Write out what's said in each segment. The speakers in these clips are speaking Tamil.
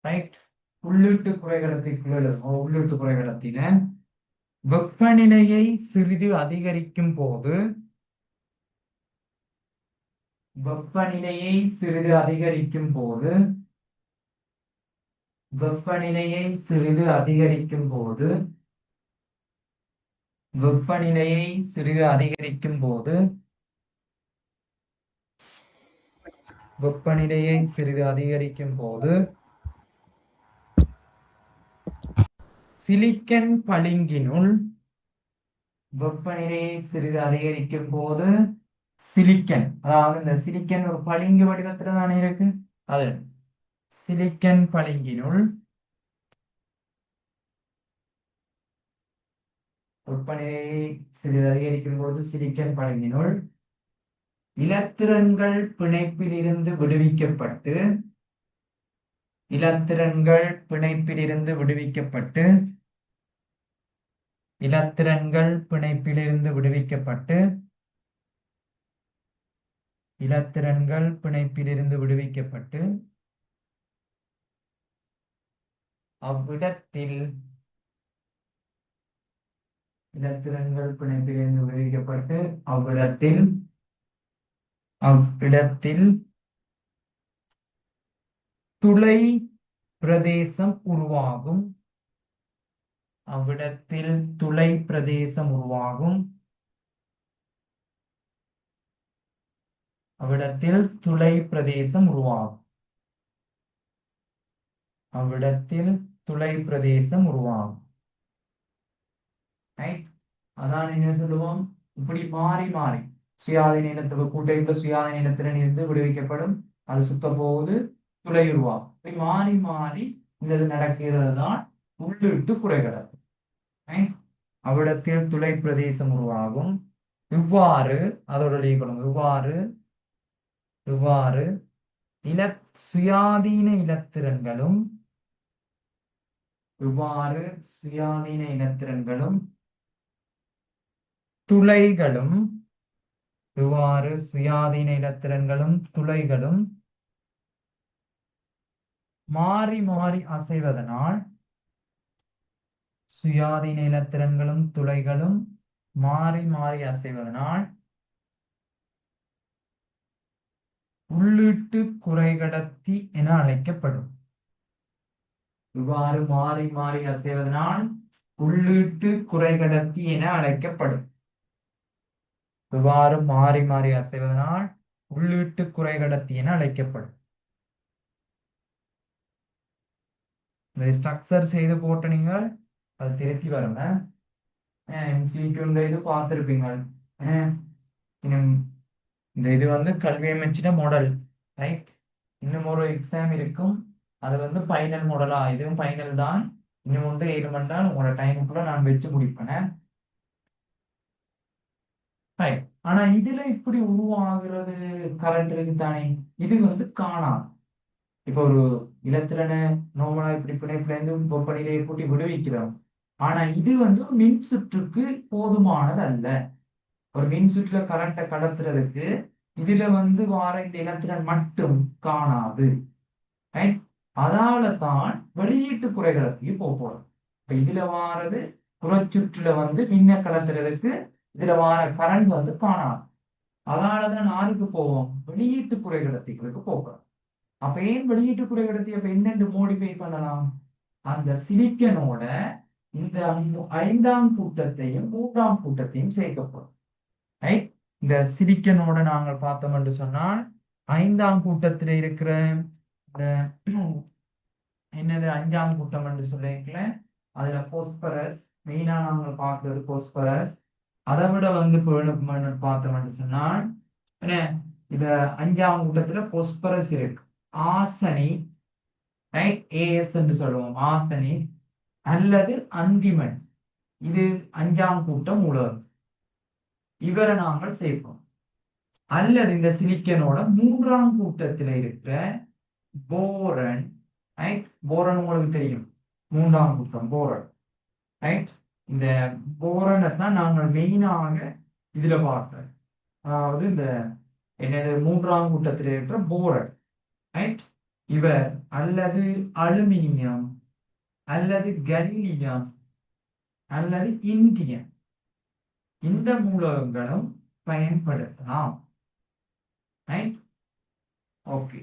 ரைட். உள்ளீட்டு குறைகடத்திக்குள் எழுதும். உள்ளீட்டு குறைகடத்தின வெப்பநிலையை சிறிது அதிகரிக்கும் போது வெப்பநிலையை சிறிது அதிகரிக்கும் போது வெப்பநிலையை சிறிது அதிகரிக்கும் போது வெப்பநிலையை சிறிது அதிகரிக்கும் போது வெப்பநிலையை சிறிது அதிகரிக்கும் போது சிலிக்கன் பளிங்கினுள் வெப்பநிலையை சிறிது அதிகரிக்கும் போது சிலிக்கன், அதாவது இந்த சிலிக்கன் ஒரு பளிங்கு வடிவத்துல தானே இருக்கு, அது சிலிக்கன் பளிங்கினுள் வெப்பநிலையை சிறிது அதிகரிக்கும் போது சிலிக்கன் பளிங்கினுள் இலத்திரன்கள் பிணைப்பிலிருந்து விடுவிக்கப்பட்டு இலத்திரன்கள் பிணைப்பிலிருந்து விடுவிக்கப்பட்டு இலத்திரன்கள் பிணைப்பிலிருந்து விடுவிக்கப்பட்டு இலத்திரன்கள் பிணைப்பிலிருந்து விடுவிக்கப்பட்டு அவ்விடத்தில் இலத்திரன்கள் பிணைப்பிலிருந்து விடுவிக்கப்பட்டு அவ்விடத்தில் துளை பிரதேசம் உருவாகும். அவ்விடத்தில் துளை பிரதேசம் உருவாகும். அவ்விடத்தில் துளை பிரதேசம் உருவாகும். அவ்விடத்தில் துளை பிரதேசம் உருவாகும். அதான் என்ன சொல்லுவோம், இப்படி மாறி மாறி சுயாதீன இனத்துக்கு கூட்டைக்குள்ள சுயாதீன இனத்திறன் இருந்து விடுவிக்கப்படும், அது சுத்த போது துளை உருவாகும். இப்படி மாறி மாறி இந்த இது நடக்கிறது தான் உள்ளீட்டு குறைகடத்து. அவ்விடத்தில் துளை பிரதேசம் உருவாகும். இவ்வாறு அதோட லீக்கணும். இவ்வாறு சுயாதீன இலத்திரன்களும் துளைகளும் மாறி மாறி அசைவதனால் சுயாதீன இலத்திரன்களும் துளைகளும் மாறி மாறி அசைவதனால் உள்ளீட்டு குறைகடத்தி என அழைக்கப்படும். இவ்வாறு மாறி மாறி அசைவதனால் உள்ளீட்டு குறைகடத்தி என அழைக்கப்படும். இவ்வாறு மாறி மாறி அசைவதனால் உள்ளீட்டு குறைகடத்தி என அழைக்கப்படும். இந்த ஸ்ட்ரக்சர் செய்து போட்ட நீங்கள் அது திருத்தி வருங்க. இது பார்த்திருப்பீங்க. இந்த இது வந்து கல்வி அமைச்சின மாடல், ரைட். இன்னும் ஒரு எக்ஸாம் இருக்கும், அது வந்து ஃபைனல் மாடலா, இதுவும் ஃபைனல் தான். இன்னும் ஒன்று 7 மணி நேரம் உங்களோட டைமுக்குள்ள நான் வச்சு முடிப்பேன். ஆனா இதுல இப்படி உருவாகிறது கரண்ட் இருக்கு தானே, இது வந்து காணாது. இப்ப ஒரு இலத்திரனை நோமலா இப்படி பிணைப்புல இருந்து வெப்பநிலையை கூட்டி விடுவிக்கிறோம். ஆனா இது வந்து மின் சுற்றுக்கு போதுமானது அல்ல. ஒரு மின் சுற்றுல கரண்ட்டை கடத்துறதுக்கு இதுல வந்து வார இந்த இலத்திரன் மட்டும் காணாது. அதால தான் வெளியீட்டு குறைகடத்திக்கு போறோம். இப்ப இதுல வாரது புறச்சுற்றுல வந்து மின்ன கடத்துறதுக்கு இதுல வார கரண்ட் வந்து காணாது. அதனாலதான் யாருக்கு போவோம், வெளியீட்டு குறைகடத்திகளுக்கு போகிறோம். அப்ப ஏன் வெளியீட்டு குறைகடத்தி அப்ப என்னென்று மோடிஃபை பண்ணலாம், அந்த சிலிக்கனோட இந்த 5ஆம் கூட்டத்தையும் 3ஆம் கூட்டத்தையும் சேர்க்கப்படும். இந்த சிலிக்கனோட நாங்கள் பார்த்தோம் என்று சொன்னால் 5ஆம் கூட்டத்தில் இருக்கிற இந்த என்னது 5ஆம் கூட்டம் என்று சொல்லிக்கல, அதுல போஸ்பரஸ் மெயினா நாங்கள் பார்த்தது போஸ்பரஸ். அதை விட வந்து பார்த்தோம் என்று சொன்னால் என்ன, இந்த 5ஆம் கூட்டத்துல போஸ்பரஸ் இருக்கு. ஆசனி, ரைட், ஏஎஸ் என்று சொல்லுவோம், ஆசனி அல்லது அந்திமன். இது 5ஆம் கூட்டம் உலகம், இவரை நாங்கள் சேர்ப்போம். அல்லது இந்த சிலிக்கனோட 3ஆம் கூட்டத்தில் இருக்கிற போரன், ரைட். போரன் உங்களுக்கு தெரியும், 3ஆம் கூட்டம் போரன், ரைட். இந்த போரனை தான் நாங்கள் மெயினாக இதுல பார்க்கிறோம். அதாவது இந்த என்னது 3ஆம் கூட்டத்தில் இருக்கிற போரன், ரைட். இவர் அல்லது அலுமினியம் அல்லது கல்லீயம் அல்லது இந்தியம், இந்த மூலகங்களும் பயன்படுத்தலாம். ஓகே,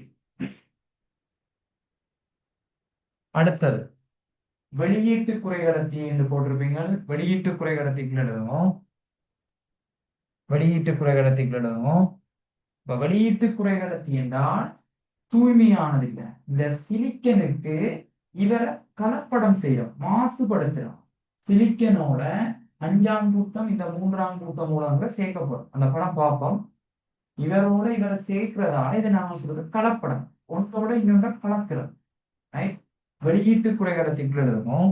அடுத்தது வெளியீட்டு குறைகடத்தி என்று போட்டிருப்பீங்க. வெளியீட்டு குறைகடத்திகள் எழுதுவோம். வெளியீட்டு குறைகடத்திகள் எழுதுவோம். இப்ப வெளியீட்டு குறைகடத்தி என்றால் தூய்மையானது இல்லை. இந்த சிலிக்கனுக்கு இவரை கலப்படம் செய்யறோம், மாசுபடுத்துறோம். சிலிக்கனோட 5ஆம் கூட்டம் இந்த 3ஆம் கூட்டம் மூலங்களை சேர்க்கப்படும். அந்த படம் பார்ப்போம். இவரோட இவரை சேர்க்கிறதால இதை நாம சொல்றது கலப்படம். ஒன்றோட இன்னொன்ற கலக்கிறது. ரைட்? வெளியீட்டு குறைகடத்திகள் எழுதுவோம்.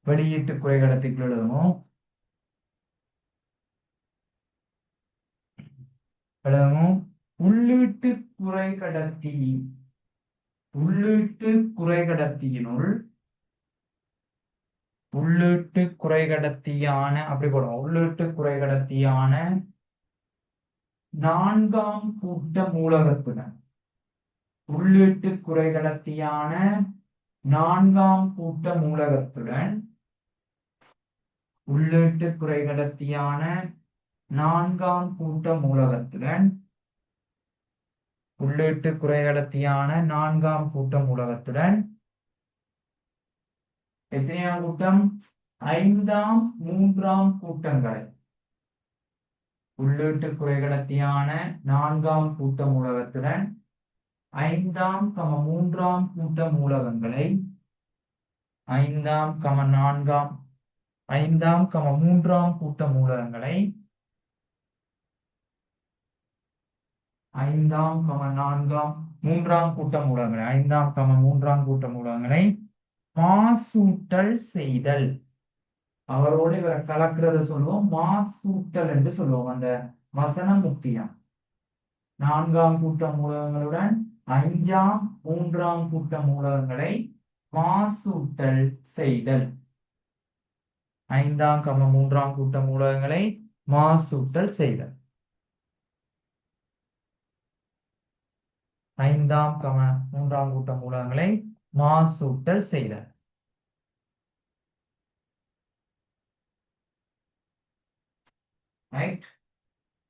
வெளியீட்டு குறைகடத்திகள் எழுதுவோம். எழுதுவோம். உள்ளீட்டு குறைகடத்தி, உள்ளீட்டு குறைகடத்தியினுள், உள்ளீட்டு குறைகடத்தியான அப்படி போடுவோம். உள்ளீட்டு குறைகடத்தியான 4ஆம் கூட்ட மூலகத்துடன், உள்ளீட்டு குறைகடத்தியான 4ஆம் கூட்ட மூலகத்துடன், உள்ளீட்டு குறைகடத்தியான 4ஆம் கூட்ட மூலகத்துடன், உள்ளீட்டு குறைகடத்தியான 4ஆம் கூட்ட மூலகத்துடன் எத்தனையாம் கூட்டம்? 5ஆம் 3ஆம் கூட்டங்களை, உள்ளீட்டு குறைகடத்தியான 4ஆம் கூட்ட மூலகத்துடன் 5ஆம் 3ஆம் கூட்ட மூலகங்களை, 5ஆம் 4ஆம் 5ஆம் 3ஆம் கூட்ட மூலகங்களை, 5ஆம் 4ஆம் 3ஆம் கூட்ட மூலகங்களை, 5ஆம் 3ஆம் கூட்ட மூலகங்களை மாசூட்டல் செய்தல். அவரோட இவரை கலக்கிறத சொல்லுவோம் மாசூட்டல் என்று சொல்லுவோம். அந்த வசனம் முக்கியம். 4ஆம் கூட்ட மூலகங்களுடன் 5ஆம் 3ஆம் கூட்ட மூலகங்களை மாசூட்டல் செய்தல். 5ஆம் 3ஆம் கூட்ட மூலகங்களை மாசூட்டல் செய்தல். 5ஆம் 3ஆம் கூட்ட மூலகங்களை மாசூட்டல் செய்தல். ரைட்?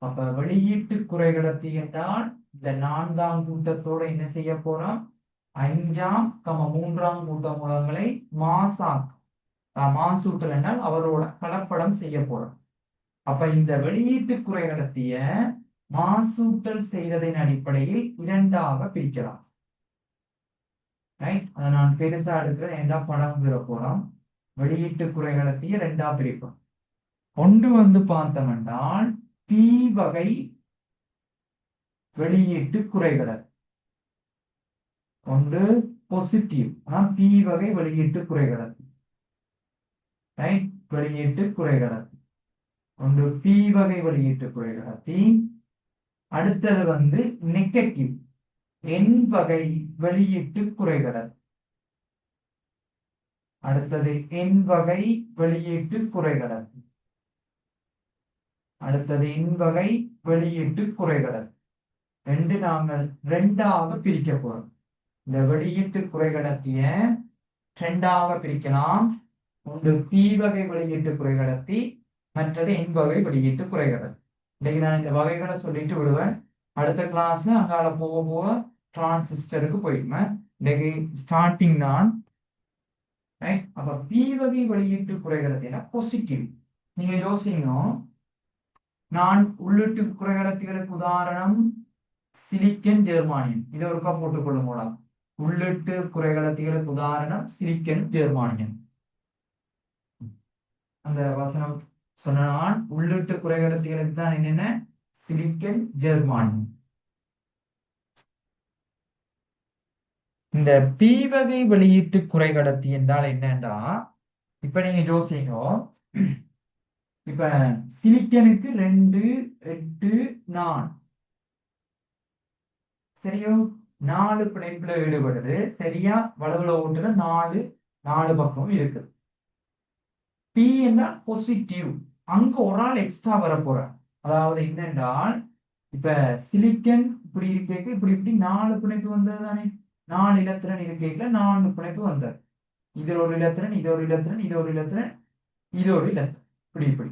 அப்ப வெளியீட்டு குறைகடத்தி என்றால் இந்த 4ஆம் கூட்டத்தோட என்ன செய்ய போறோம்? 5ஆம் 3ஆம் கூட்ட மூலகங்களை மாசூட்டல் என்றால் அவரோட கலப்படம் செய்ய போறோம். அப்ப இந்த வெளியீட்டு குறைகடத்திய மாசூட்டல் செய்ததின் அடிப்படையில் 2ஆக பிரிக்கலாம். ரைட்? அதை நான் பெருசா எடுக்கிறேன். ஏண்டா படம் போறோம். வெளியீட்டு குறைகடத்திய 2ஆ பிரிப்போம். ஒன்று பார்த்தோம் என்றால் பி வகை வெளியீட்டு குறைகடத்தி. ஒன்று பாசிட்டிவ், பி வகை வெளியீட்டு குறைகடத்தி. ரைட்? வெளியீட்டு குறைகடத்தி ஒன்று பி வகை வெளியீட்டு குறைகடத்தி. அடுத்தது நெகட்டிவ், என் வகை வெளியீட்டு குறைகடத்தி. அடுத்தது என் வகை வெளியீட்டு குறைகடத்தி. அடுத்தது என் வகை வெளியீட்டு குறைகடத்தி. நாங்கள் 2ஆக பிரிக்க போறோம். இந்த வெளியீட்டு குறைகடத்திய 2ஆக பிரிக்கலாம். ஒன்று பி வகை வெளியீட்டு குறைகடத்தி, மற்றது என் வகை வெளியீட்டு குறைகடத்தி. இன்னைக்கு நான் இந்த வகைகளை சொல்லிட்டு விடுவேன். அடுத்த கிளாஸ்ல அங்கால போக போக டிரான்சிஸ்டருக்கு போயிடுவேன். இன்னைக்கு ஸ்டார்டிங் தான். அப்ப பி வகை வெளியீட்டு குறைகடத்தினா பாசிட்டிவ். நீங்க யோசிக்கணும், நான் உள்ளீட்டு குறைகடத்திகளுக்கு உதாரணம் சிலிக்கன், ஜெர்மானியம். இதை ஒருக்கா போட்டுக்கொள்ளும் மூலம் உள்ளீட்டு குறைகடத்திகளுக்கு உதாரணம் சிலிக்கன், ஜெர்மானியம். அந்த வசனம் சொன்னான். உள்ளீட்டு குறைகடத்திகளுக்கு தான் என்னென்ன? சிலிக்கன், ஜெர்மானியம். இந்த பி வகை வெளியீட்டு குறைகடத்தி என்றால் என்னன்னா, இப்ப நீங்க யோசிங்க, இப்ப சிலிக்கனுக்கு 2, 8, 4 சரியோ? 4 பிணைப்புல ஈடுபடுது. சரியா? வலவுல ஓட்டுல 4 பக்கம் இருக்குது. பி என்றால் பாசிட்டிவ். அங்க ஒரு ஆள் எக்ஸ்ட்ரா வர போற. அதாவது என்னென்றால் இப்ப சிலிக்கன் இப்படி இருக்க இப்படி இப்படி 4 பிணைப்பு வந்தது தானே. 4 இலத்திரன் இருக்கைக்குள்ள 4 பிணைப்பு வந்தது. இது ஒரு இலத்திரன், இது ஒரு இலத்திரன், இது ஒரு இலத்திரன், இது ஒரு இலத்திரன், இப்படி இப்படி.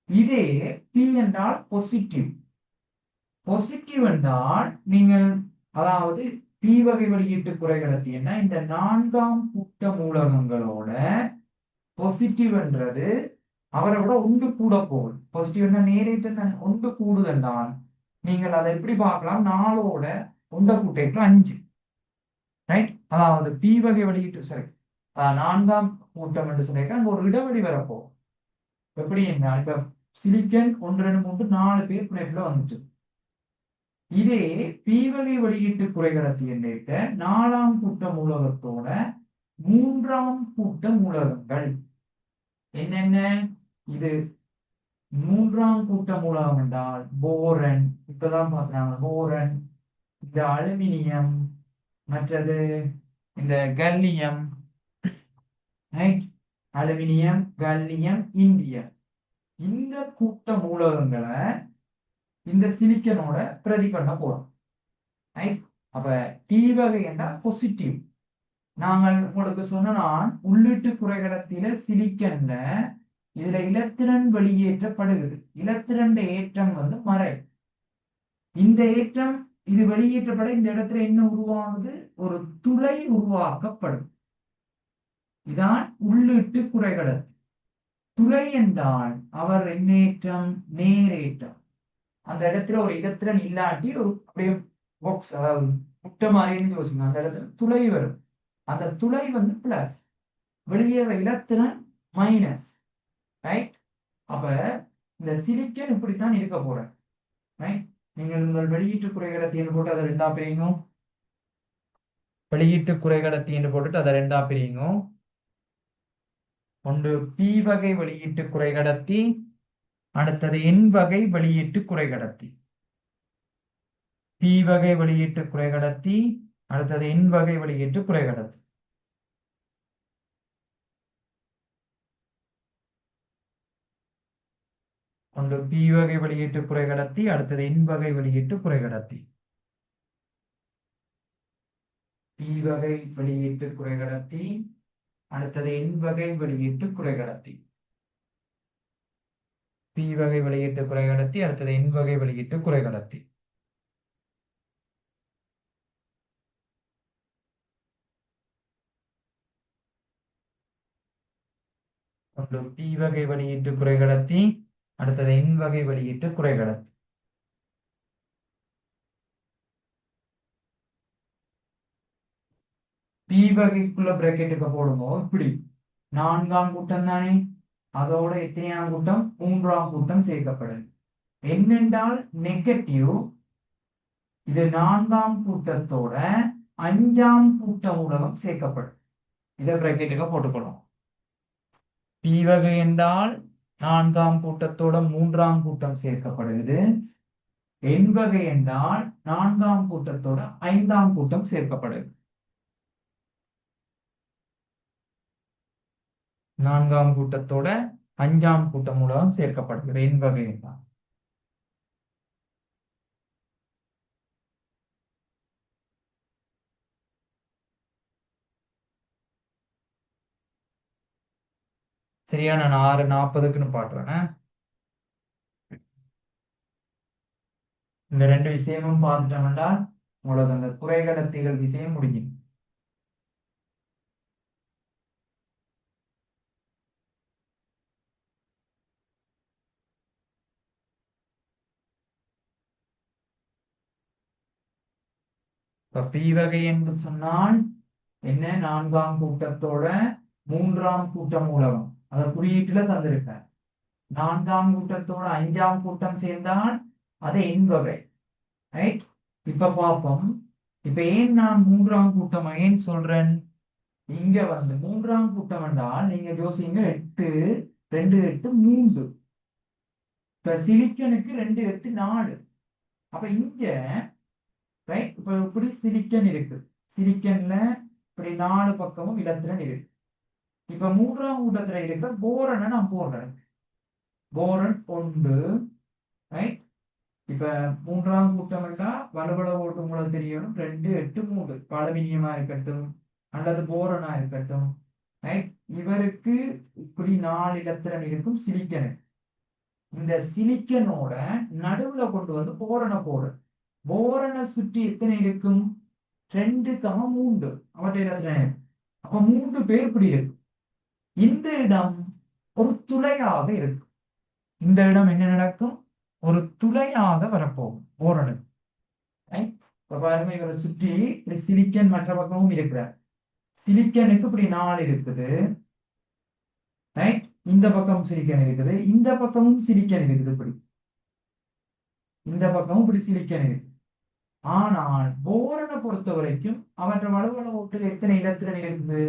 இதே பி என்றால் பாசிட்டிவ். பாசிட்டிவ் என்றால் நீங்கள் அதாவது பி வகை வெளியீட்டு குறைகடத்தி என்ன, இந்த 4ஆம் கூட்ட மூலகங்களோட பாசிட்டிவ் என்றது அவரை விட ஒன்று கூட போகுது. பாசிட்டிவ் நேரேற்ற ஒன்று கூடுதல் தான். நீங்கள் அதை எப்படி பார்க்கலாம், 4ஓட ஒண்ட கூட்டைக்கு 5, ரைட். அதாவது பி வகை வெளியீட்டு சரி 4ஆம் கூட்டம் என்று சொல்லியிருக்க அங்க ஒரு இடைவெளி வரப்போ எப்படி என்ன, இப்ப சிலிக்கன் 1 2 3 4 பேர் பிணைப்புல வந்துட்டு. இதே பி வகை வெளியீட்டு குறைகடத்தி எண்ணிட்ட 4ஆம் கூட்ட மூலகத்தோட 3ஆம் கூட்ட மூலகங்கள் என்னென்ன, இது 3ஆம் கூட்ட மூலகம் என்றால் போரன், இப்பதான் பார்க்கிறாங்க போரன், இந்த அலுமினியம், மற்றது இந்த கல்லியம், அலுமினியம், கல்லியம், இந்தியம். இந்த கூட்ட மூலகங்களை இந்த சிலிக்கனோட பிரதி பண்ண போறோம். அப்ப டி வகை என்றால் பாசிட்டிவ். நாங்கள் உங்களுக்கு சொன்ன உள்ளீட்டு குறைகடத்தில சிலிக்கன்ல இதுல இலத்திரன் வெளியேற்றப்படுகிறது. இலத்திரன் ஏற்றம் வந்து மறை. இந்த ஏற்றம் இது வெளியேற்றப்பட இந்த இடத்துல என்ன உருவாகுது, ஒரு துளை உருவாக்கப்படும். இதான் உள்ளீட்டு குறைகடத்தி. துளை என்றால் அவர் எண்ணேற்றம் நேரேற்றம். அந்த இடத்துல ஒரு இலத்திரன் இல்லாட்டி ஒரு அப்படியே பாக்ஸ், அதாவது முட்டை மாதிரின்னு யோசிக்கணும். அந்த இடத்துல துளை வரும். அந்த துளை வந்து பிளஸ், வெளியேற இலத்திரன் மைனஸ், ரைட். அப்ப இந்த சிலிக்கன் இப்படித்தான் இருக்க போறேன், ரைட். நீங்கள் உங்கள் வெளியீட்டு குறைகடத்தி என்று போட்டு அதை 2ஆ பிரியுங்க. வெளியீட்டு குறைகடத்தி என்று போட்டுட்டு அதை 2ஆ பிரியுங்க. ஒன்று பி வகை வெளியீட்டு குறைகடத்தி, அடுத்தது என் வகை வெளியீட்டு குறைகடத்தி. பி வகை வெளியீட்டு குறைகடத்தி, அடுத்தது என் வகை வெளியீட்டு குறைகடத்தி. ஒன்று பி வகை வெளியீட்டு குறைகடத்தி, அடுத்தது என் வகை வெளியீட்டு குறைகடத்தி. பி வகை வெளியீட்டு குறைகடத்தி, அடுத்தது என் வகை வெளியீட்டு குறைகடத்தி. பி வகை வெளியீட்டு குறைகடத்தி, அடுத்தது என் வகை வெளியீட்டு குறைகடத்தி. ஒன்று பி வகை வெளியீட்டு குறைகடத்தி, அடுத்தது என் வகை வெளியீட்டு குறைகடத்தி. பி வகைக்குள்ள பிராக்கெட்டுக்கு போடுவோம். இப்படி 4ஆம் கூட்டம் தானே, அதோட எத்தனையாம் கூட்டம், 3ஆம் கூட்டம் சேர்க்கப்படுது. என்னென்றால் நெகட்டிவ், இது 4ஆம் கூட்டத்தோட 5ஆம் கூட்ட மூலகம் சேர்க்கப்படும். இதை பிராக்கெட்டுக்கு போட்டுக்கணும். பி வகை என்றால் 4ஆம் கூட்டத்தோட 3ஆம் கூட்டம் சேர்க்கப்படுகிறது. என் வகை என்றால் 4ஆம் கூட்டத்தோட 5ஆம் கூட்டம் சேர்க்கப்படுது. 4ஆம் கூட்டத்தோட 5ஆம் கூட்ட மூலம் சேர்க்கப்படுகிறது என் வகை என்றால். சரியா, நான் 6:40க்குன்னு பாட்டுறேன். இந்த 2 விஷயமும் பார்த்துட்டோம்னா உங்களுக்கு அந்த குறைகடத்திகள் விஷயம் முடியும். இப்ப பி வகை என்று சொன்னால் என்ன, 4ஆம் கூட்டத்தோட 3ஆம் கூட்ட மூலகம், அதை குறியீட்டுல தந்திருப்பேன். 4ஆம் கூட்டத்தோட 5ஆம் கூட்டம் சேர்ந்தால் அதை என் வகை, ரைட். இப்ப பார்ப்போம். இப்ப ஏன் நான் 3ஆம் கூட்டம் ஏன் சொல்றேன், இங்க வந்து 3ஆம் கூட்டம் என்றால் நீங்க யோசிங்க, 8 2 8 3. இப்ப சிலிக்கனுக்கு 2 8 4. அப்ப இங்க ரைட், இப்ப இப்படி சிலிக்கன் இருக்கு. சிலிக்கன்ல இப்படி 4 பக்கமும் இலத்திரன் இருக்கு. இப்ப 3ஆம் கூட்டத்துல இருக்கிற போரனை நான் போடுறேன். போரன் ஒன்று. ரைட். இப்ப மூன்றாம் கூட்டம் என்றா வலுவள ஓட்டு உங்களுக்கு தெரியணும். 2 8 3 அலுமினியமா இருக்கட்டும் அல்லது போரனா இருக்கட்டும். ரைட். இவருக்கு இப்படி 4 இலத்திரன் இருக்கும் சிலிக்கன். இந்த சிலிக்கனோட நடுவுல கொண்டு வந்து போரனை போடு. போரனை சுற்றி எத்தனை இருக்கும்? 2 3 அவற்றை இலத்திரன். அப்ப 3 பேர் இப்படி இருக்கு. இந்த இடம் ஒரு துளையாக இருக்கும். இந்த இடம் என்ன நடக்கும்? ஒரு துளையாக வரப்போகும் போரனுக்கு. இப்ப பாருங்க, இவரை சுற்றி இப்படி சிலிக்கன் மற்ற பக்கமும் இருக்கிறார். சிலிக்கனுக்கு இப்படி 4 இருக்குது. ரைட். இந்த பக்கம் சிலிக்கன் இருக்குது, இந்த பக்கமும் சிலிக்கன் இருக்குது. இப்படி இந்த பக்கமும் இப்படி சிலிக்கன் இருக்கு. ஆனால் போரனை பொறுத்த வரைக்கும் அவற்றை வலுவள ஓட்டில் எத்தனை இடத்துல இருக்குது?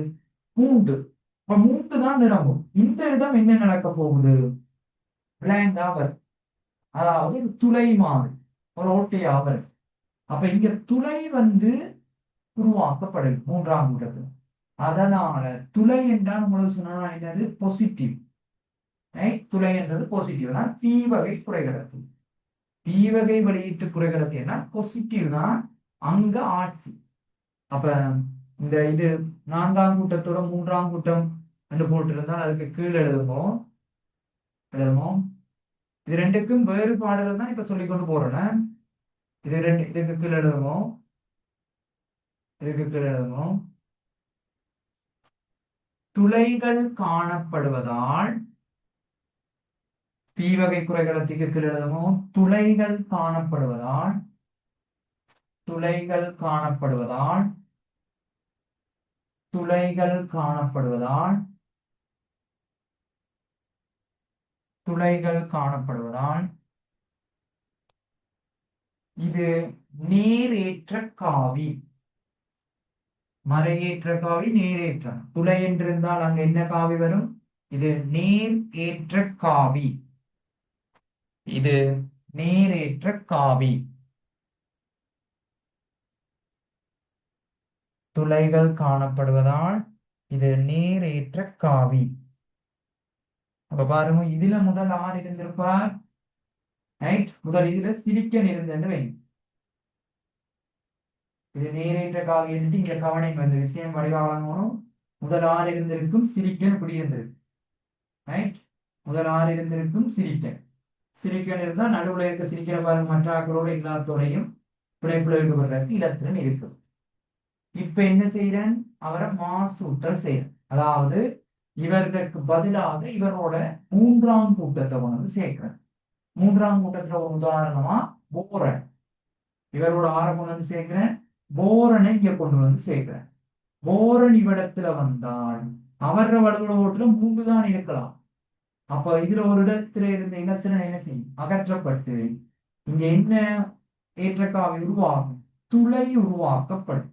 3. இப்ப 3 தான் நிரம்பும். இந்த இடம் என்ன நடக்க போகுது? பிளாங்கா வரும். அதாவது ஒரு துளை மாதிரி ஒரு ஓட்டையா வரும். அப்ப இங்க துளை வந்து உருவாக்கப்படுது மூன்றாம் கூட்டத்தில். அதனால துளை என்றால் உங்களுக்கு சொன்னா என்னது? பாசிட்டிவ். துளை என்றது பாசிட்டிவ் தான். பி வகை குறைகடத்தி. பி வகை வெளியீட்டு குறைகடத்தி என்ன? பாசிட்டிவ் தான். அங்க ஆட்சி. அப்ப இந்த இது 4ஆம் கூட்டத்தோட 3ஆம் கூட்டம் என்று போட்டிருந்தால் அதுக்கு கீழே எழுதுவோம். இது ரெண்டுக்கும் வேறுபாடுகள் தான் இப்ப சொல்லிக்கொண்டு போறேன். இதுக்கு கீழே எழுதுவோம். இதுக்கு கீழே எழுதுவோம். துளைகள் காணப்படுவதால் பி வகை குறைகடத்திக்கு கீழே எழுதுவோம். துளைகள் காணப்படுவதால் துளைகள் காணப்படுவதால் துளைகள் காணப்படுவதால் துளைகள் காணப்படுவதால் இது நேரேற்ற காவி. மறையேற்ற காவி, நேரேற்றம். துளை என்றிருந்தால் அங்க என்ன காவி வரும்? இது நேர் ஏற்ற காவி. இது நேரேற்ற காவி. துளைகள் காணப்படுவதால் இது நேரேற்ற காவி. அப்ப பாருங்க, இதுல முதல் ஆர் இருந்திருப்பார். ரைட். முதல் இதுல சிலிக்கன் இருந்தேன்னு வைங்க. இது நேரேற்ற காவி என்று இங்க கவனிங்க. இந்த விஷயம் வடிவாகணும். முதல் ஆர் இருந்திருக்கும், சிலிக்கன் இப்படி இருந்திருக்கு. ரைட். முதல் ஆர் இருந்திருக்கும், சிலிக்கன். சிலிக்கன் இருந்தா நடுவுல இருக்க சிலிக்கனை பாருங்க, மற்ற ஆக்களோட எல்லாத்தோடையும் பிழைப்புல இருக்கப்படுறதுக்கு இலத்திரன் இருக்கும். இப்ப என்ன செய்யறேன்? அவரை மாசூட்டல் செய்யறேன். அதாவது இவர்களுக்கு பதிலாக இவரோட 3ஆம் கூட்டத்தை கொண்டு சேர்க்கிறேன். 3ஆம் கூட்டத்துல ஒரு உதாரணமா போரன். இவரோட ஆரை கொண்டு வந்து சேர்க்கிறேன். போரனை இங்க கொண்டு வந்து சேர்க்கிறேன். போரன் இவ்விடத்துல வந்தால் அவர வலுவள ஓட்டுல 3 தான் இருக்கலாம். அப்ப இதுல ஒரு இடத்துல இருந்த இலத்திரன் என்ன செய்யும்? அகற்றப்பட்டு இங்க என்ன ஏற்றக்காவை உருவாகும்? துளை உருவாக்கப்படும்.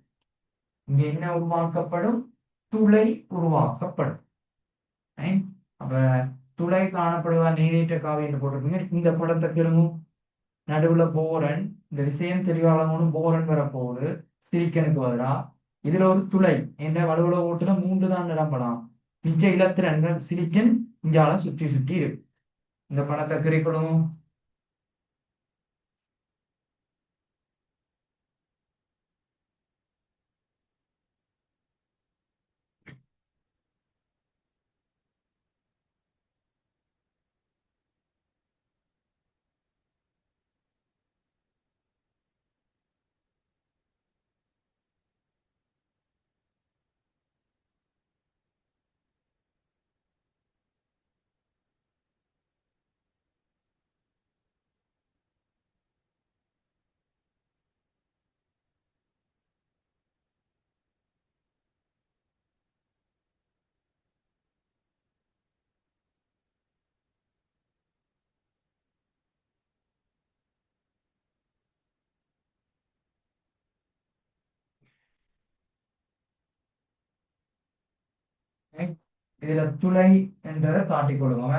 இங்க என்ன உருவாக்கப்படும்? துளை உருவாக்கப்படும். அப்ப துளை காணப்படுவதால் நீரேற்ற காவி என்று போட்டிருப்பீங்க. இந்த படத்தை திரும்பவும் நடுவுல போரன். இந்த விஷயம் தெளிவாளங்களும் போரன் வரப்போகுது சிலிக்கனுக்கு பதிலா. இதுல ஒரு துளை என்ற வலுவள ஓட்டுல 3 தான் நிரம்பலாம். மிச்ச இலத்திரன்கள் சிலிக்கன் இங்கால சுற்றி சுற்றி இருக்கு. இந்த படத்தை குறிப்பிடும். இதுல துளை என்றதை காட்டிக் கொள்ளுங்க.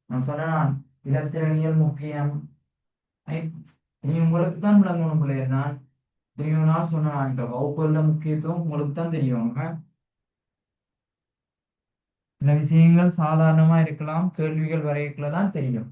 நான் சொன்னேன் இலத்திரனியல் முக்கியம். நீ உங்களுக்கு தான் விளங்கணும் பிள்ளைய. நான் தெரியும் நாள் சொன்னேன். இந்த வகுப்புல முக்கியத்துவம் உங்களுக்கு தான் தெரியும். சில விஷயங்கள் சாதாரணமா இருக்கலாம், கேள்விகள் வரைக்குள்ள தான் தெரியும்.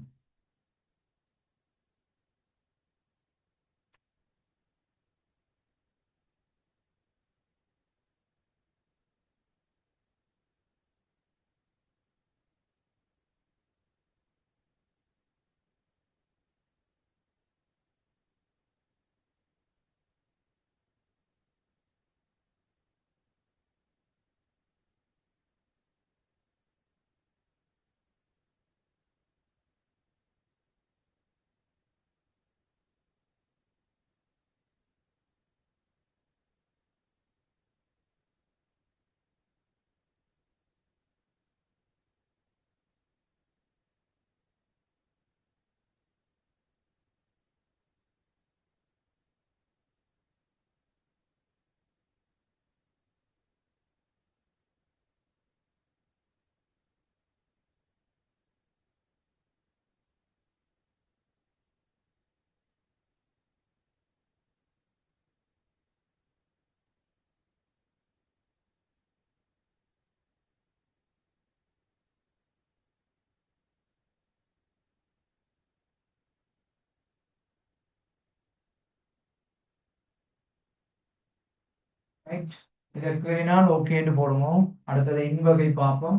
ரைட். இதை கீறினால் ஓகேன்னு போடுவோம். அடுத்தது இன்வகை பார்ப்போம்.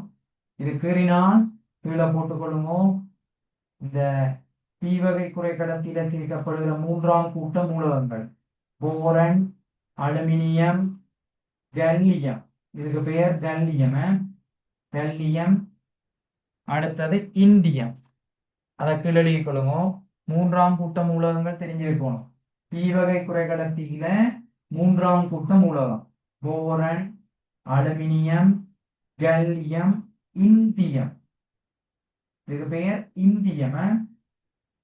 இது கீறினால் கீழே போட்டுக்கொள்ளுங்க. இந்த பி வகை குறைக்கடத்தில சேர்க்கப்படுகிற மூன்றாம் கூட்ட மூலகங்கள் போரன், அலுமினியம், கல்லியம். இதுக்கு பெயர் கல்லியம். கல்லியம். அடுத்தது இந்தியம். அதை கீழே கொள்ளுங்க. மூன்றாம் கூட்ட மூலகங்கள் தெரிஞ்சிருக்கணும். பி வகை குறைக்கடத்தில மூன்றாம் கூட்ட மூலகம் போரன், அலுமினியம், கல்லியம், இந்தியம். இதுக்கு பெயர் இந்தியம்.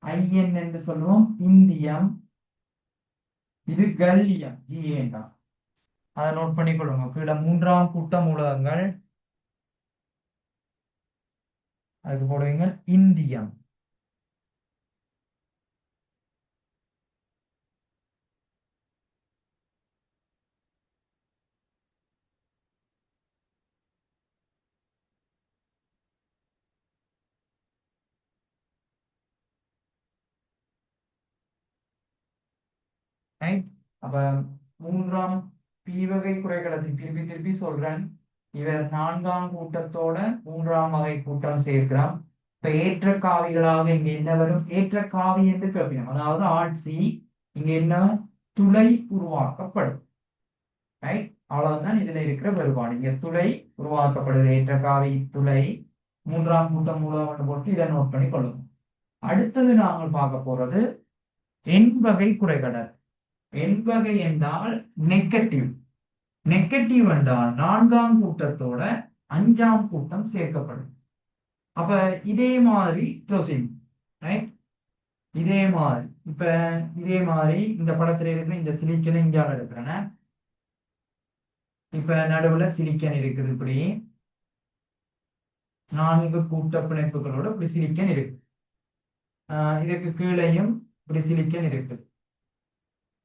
ஐஎன் என்று சொல்லுவோம் இந்தியம். இது கல்லியம் ஜிஏண்டா. அதை நோட் பண்ணிக்கொள்ளுங்க. கீழே மூன்றாம் கூட்ட மூலகங்கள் அதுக்கு போடுவீங்க இந்தியம். அப்ப மூன்றாம் பி வகை குறைக்கடத்தி திருப்பி திருப்பி சொல்றேன். இவர் நான்காம் கூட்டத்தோட மூன்றாம் வகை கூட்டம் சேர்க்கிறோம். இப்ப ஏற்ற காவிகளாக இங்க என்ன வரும்? ஏற்ற காவி என்று கேட்போம். அதாவது ஆட்சி இங்க என்ன துளை உருவாக்கப்படும். ரைட். அவ்வளவுதான் இதுல இருக்கிற வேறுபாடு. இங்க துளை உருவாக்கப்படுது. ஏற்ற காவி துளை மூன்றாம் கூட்டம் மூலம் போட்டு இதை நோட் பண்ணி கொள்ளுங்க. அடுத்தது நாங்கள் பார்க்க போறது எண் வகை குறைகடல். எண் வகை என்றால் நெகட்டிவ். நெகட்டிவ் என்றால் நான்காம் கூட்டத்தோட அஞ்சாம் கூட்டம் சேர்க்கப்படும். அப்ப இதே மாதிரி ரைட். இதே மாதிரி இப்ப இதே மாதிரி இந்த படத்துல இருக்கிற இந்த சிலிக்கனை இங்கால இருக்கிறேன். இப்ப நடுவுல சிலிக்கன் இருக்குது. இப்படி 4 கூட்ட பிணைப்புகளோட இப்படி சிலிக்கன் இருக்கு. இதுக்கு கீழையும் இப்படி சிலிக்கன் இருக்கு.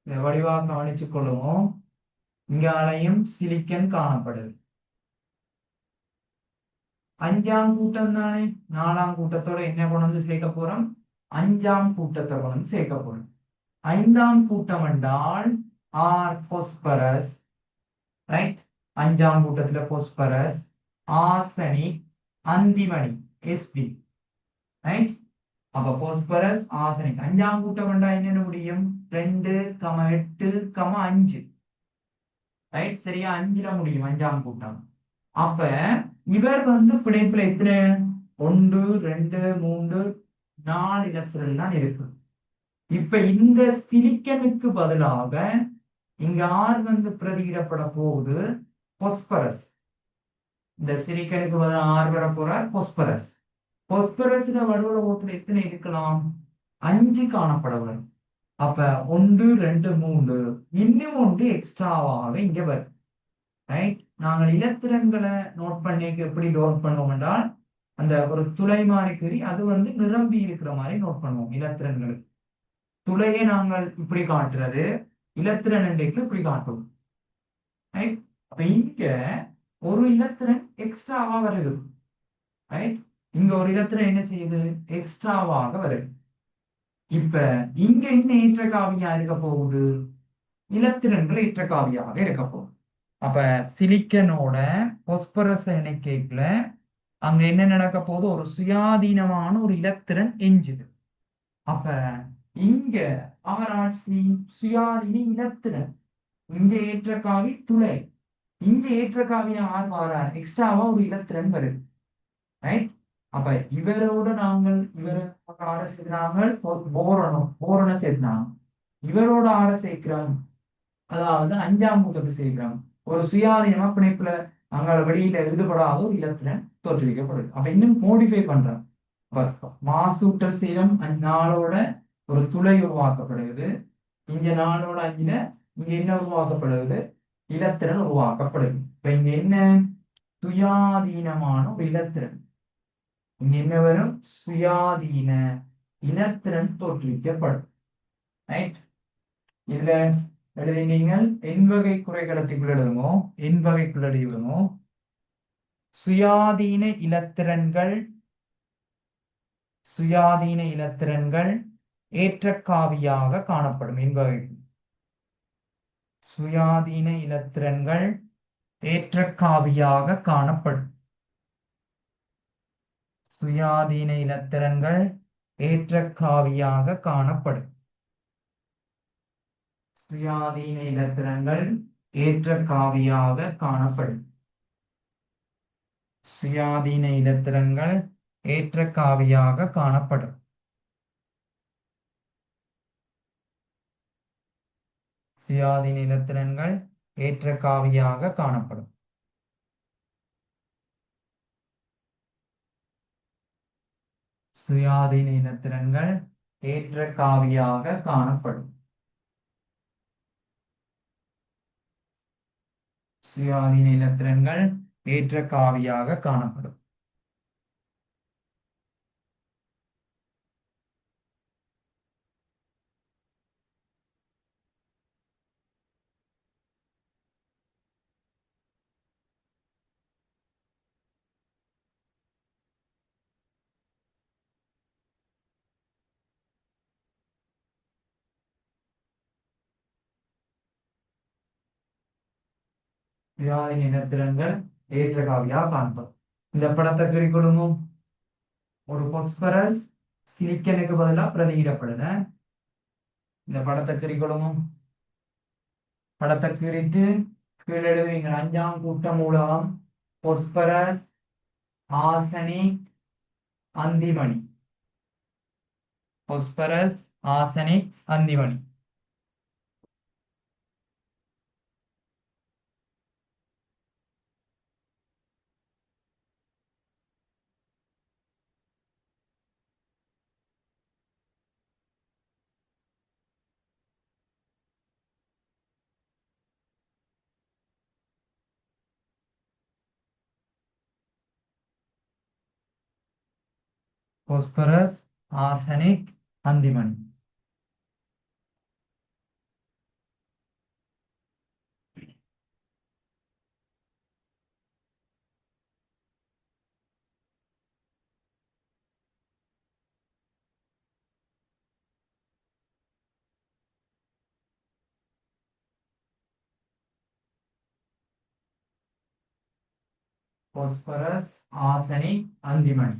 இதை வடிவாக கவனிச்சு கொள்ளுவோம். இங்காலையும் சிலிக்கன் காணப்படுது. அஞ்சாம் கூட்டம் தானே. 4ஆம் கூட்டத்தோட என்ன கொண்டு வந்து சேர்க்க போறோம்? அஞ்சாம் கூட்டத்தை கொண்டு வந்து சேர்க்க போறோம். 5ஆம் கூட்டம் என்றால் ஆர் போஸ்பரஸ். ரைட். 5ஆம் கூட்டத்துல போஸ்பரஸ், ஆர்சனிக், அந்திமணி எஸ்பி. ரைட். அப்ப போஸ்பரஸ், ஆர்சனிக் 5ஆம் கூட்டம் என்றா என்னென்ன முடியும்? 2, 8, 5. ரைட். சரியா 5ல முடியும் 5ஆம் கூட்டம். அப்ப இவர் வந்து பிணைப்புல எத்தனை? 1, 2, 3, 4 இலத்திரன் தான் இருக்கு. இப்ப இந்த சிலிக்கனுக்கு பதிலாக இங்க ஆர் வந்து பிரதியிடப்பட போகுது பொஸ்பரஸ். இந்த சிலிக்கனுக்கு பதிலாக ஆர் வர போறார் பொஸ்பரஸ். பொஸ்பரஸ் வடுவல ஓட்டுல எத்தனை இருக்கலாம்? 5 காணப்பட வரும். அப்ப 1, 2, 3 இன்னும் ஒன்று எக்ஸ்ட்ராவாக இங்க வரும். ரைட். நாங்கள் இலத்திரன்களை நோட் பண்ணிக்க எப்படி நோட் பண்ணுவோம் என்றால் அந்த ஒரு துளை மாதிரி கீறி அது வந்து நிரம்பி இருக்கிற மாதிரி நோட் பண்ணுவோம். இலத்திரன்களுக்கு துளையை நாங்கள் இப்படி காட்டுறது, இலத்திரன் இன்றைக்கு இப்படி காட்டுவோம். ரைட். அப்ப இங்க ஒரு இலத்திரன் எக்ஸ்ட்ராவா வருது. ரைட். இங்க ஒரு இலத்திரன் என்ன செய்யுது? எக்ஸ்ட்ராவாக வருது. இப்ப இங்க என்ன ஏற்ற காவியா இருக்க போகுது? இலத்திரன்கள் ஏற்ற காவியாக இருக்க போகுது. அப்ப சிலிக்கனோட பொஸ்பரஸ் இணைக்கைக்குள்ள அங்க என்ன நடக்க போகுது? ஒரு சுயாதீனமான ஒரு இலத்திரன் எஞ்சுது. அப்ப இங்க ஆராய்ச்சி சுயாதீன இலத்திரன். இங்க ஏற்ற காவி துளை. இங்க ஏற்ற காவியா ஆர் வாரார்? எக்ஸ்ட்ராவா ஒரு இலத்திரன் வருது. ரைட். அப்ப இவரோட நாங்கள் ஆர சேர்க்கிறாங்க. போரண சேர்க்கிறாங்க. இவரோட ஆர சேர்க்கிறோம். அதாவது 5ஆம் கூட்டத்தை சேர்க்கிறோம். ஒரு சுயாதீனமா பிணைப்புல அங்க வெளியில ஈடுபடாத ஒரு இலத்திரன் தோற்றுவிக்கப்படுது. அப்ப இன்னும் மோடிஃபை பண்றோம். மாசூட்டல் சீரம் 4ஓட ஒரு துளை உருவாக்கப்படுகிறது. இங்க 4ஓட 5ல இங்க என்ன உருவாக்கப்படுகிறது? இலத்திரன் உருவாக்கப்படுது. இப்ப இங்க என்ன? சுயாதீனமான ஒரு இலத்திரன். இங்க என்ன வரும்? சுயாதீன இலத்திரன் தோற்றுவிக்கப்படும். ரைட். இதுல எழுதினீங்கள் எண் வகை குறைகடத்திக்குள் எழுதுங்க. எண் வகைக்குள் எழுதுங்க. சுயாதீன இலத்திரன்கள் ஏற்ற காவியாக காணப்படும் என்பவை. சுயாதீன இலத்திரன்கள் ஏற்றக்காவியாக காணப்படும். சுயாதீன இலத்திரன்கள் ஏற்றக்காவியாக காணப்படும். சுயாதீன இலத்திரன்கள் ஏற்றக்காவியாக காணப்படும். சுயாதீன இலத்திரன்கள் ஏற்றக்காவியாக காணப்படும். சுயாதீன இலத்திரன்கள் ஏற்றக்காவியாக காணப்படும். சுயாதீன இலத்திரன்கள் ஏற்றக்காவியாக காணப்படும். சுயாதீன இலத்திரன்கள் ஏற்றக்காவியாக காணப்படும். சுயாதீன இலத்திரன்கள் ஏற்றக்காவியாக காணப்படும். இந்த படத்தை குறிக்கொடுங்கும். ஒரு பொஸ்பரஸ் சிலிக்கனுக்கு பதிலாக பிரதியிடப்படுது. இந்த படத்தை குறிக்கொடுங்கும். படத்தை குறித்து கீழே எழுதுவீங்க. 5ஆம் கூட்ட மூலகம் பொஸ்பரஸ், ஆர்சனிக், அந்திமணி. பொஸ்பரஸ், ஆர்சனிக், அந்திமணி. பொஸ்பரஸ், ஆர்சனிக், அந்திமணி. பொஸ்பரஸ், ஆர்சனிக், அந்திமணி.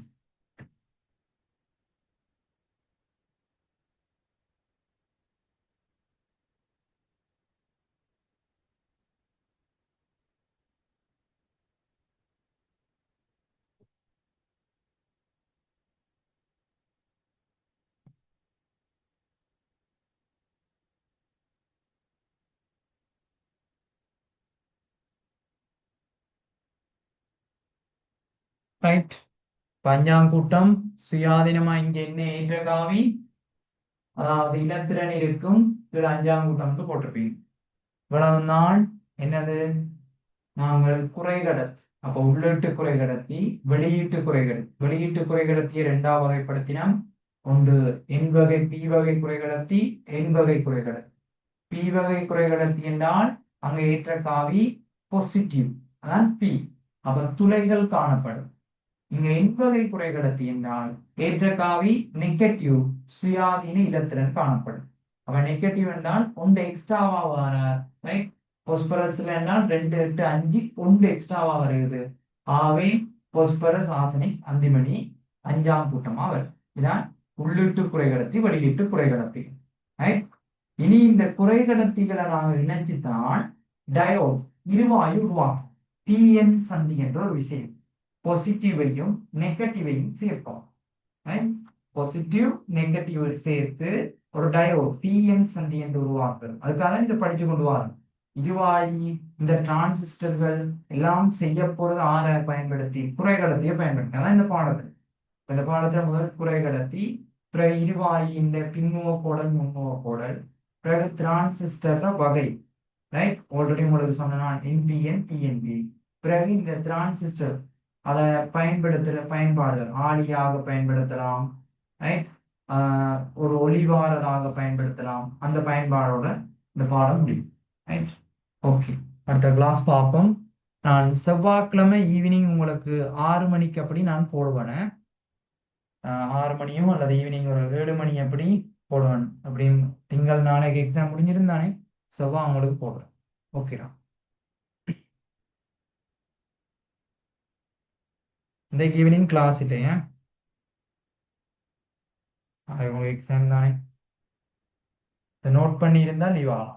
ரைட். 5ஆம் கூட்டம் சுயாதீனமா இங்க என்ன ஏற்றகாவி, அதாவது இலத்திரன் இருக்கும். இதுல 5ஆம் கூட்டம்க்கு போட்டிருப்பீங்க. இவ்வளவு நாள் என்னது, நாங்கள் குறைகடத்தி. அப்ப உள்ளீட்டு குறைகடத்தி, வெளியீட்டு குறைகடத்தி. வெளியீட்டு குறைகடத்தியை 2ஆக வகைப்படுத்தினோம். ஒன்று என் வகை, பி வகை குறைகடத்தி, என் வகை குறைகடத்தி. பி வகை குறைகடத்தி என்றால் அங்க ஏற்றகாவி பாசிட்டிவ், அதான் பி. அப்ப துளைகள் காணப்படும். இங்க என் வகை குறைகடத்தி என்றால் ஏற்றகாவி நெகட்டிவ், சுயாதீன இலத்திரன் காணப்படும். அப்ப நெகட்டிவ் என்றால் ஒன்று எக்ஸ்ட்ராவா வர, ரைட். பொஸ்பரஸ்ல என்றால் 2, 8, 5 ஒன்று எக்ஸ்ட்ராவா வருது. ஆகவே பொஸ்பரஸ், ஆர்சனிக், அந்திமணி 5ஆம் கூட்டமா வருது. இதான் உள்ளீட்டு குறைகடத்தி, வெளியீட்டு குறைகடத்தி. ரைட். இனி இந்த குறைகடத்திகளை நாங்கள் இணைச்சுத்தான் டயோட் இருவாயு உருவாக்கும். பிஎன் சந்தி என்ற ஒரு விஷயம். பாசிட்டிவையும் நெகட்டிவையும் சேர்ப்போம். பாசிட்டிவ் நெகட்டிவ் சேர்த்து ஒரு டயோட் பிஎன் சந்தி என்று உருவாக்குறது. அதுக்காக தான் இதை படிச்சு கொண்டு வரோம். இருவாயி இந்த டிரான்சிஸ்டர்கள் எல்லாம் செய்ய போறது ஆரை பயன்படுத்தி, குறைகடத்தியை பயன்படுத்தி. அதான் இந்த பாடத்தில். இந்த பாடத்துல முதல் குறைகடத்தி, பிறகு இருவாயி இந்த பின்முக கோடல், முன்முக கோடல், பிறகு டிரான்சிஸ்டர் வகை. ரைட். ஆல்ரெடி உங்களுக்கு சொன்ன என்பிஎன், பிஎன்பி. பிறகு இந்த டிரான்சிஸ்டர் அதை பயன்படுத்துற பயன்பாடு, ஆளியாக பயன்படுத்தலாம். ரைட். ஒரு ஒளிவாரதாக பயன்படுத்தலாம். அந்த பயன்பாடோட இந்த பாடம் முடியும். ரைட். ஓகே, அடுத்த கிளாஸ் பார்ப்போம். நான் செவ்வாய்க்கிழமை ஈவினிங் உங்களுக்கு 6 மணிக்கு அப்படி நான் போடுவேன். 6 மணியும் அல்லது ஈவினிங் ஒரு 7 மணி அப்படி போடுவேன். அப்படி திங்கள் நாளைக்கு எக்ஸாம் முடிஞ்சிருந்தானே செவ்வாய் உங்களுக்கு போடுறேன். ஓகேடா. இந்த ஈவினிங் கிளாஸ் இல்லையா? அது உங்களுக்கு எக்ஸாம் தானே. இதை நோட் பண்ணியிருந்தா லீவ் ஆகலாம்.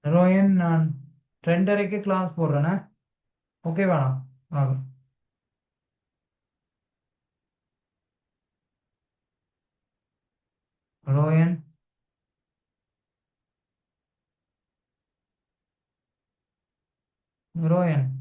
ரோயன், நான் 2:30க்கு கிளாஸ் போடுறேனே. ஓகே வேணாம். வணக்கம். ரோயன், ரோயன்.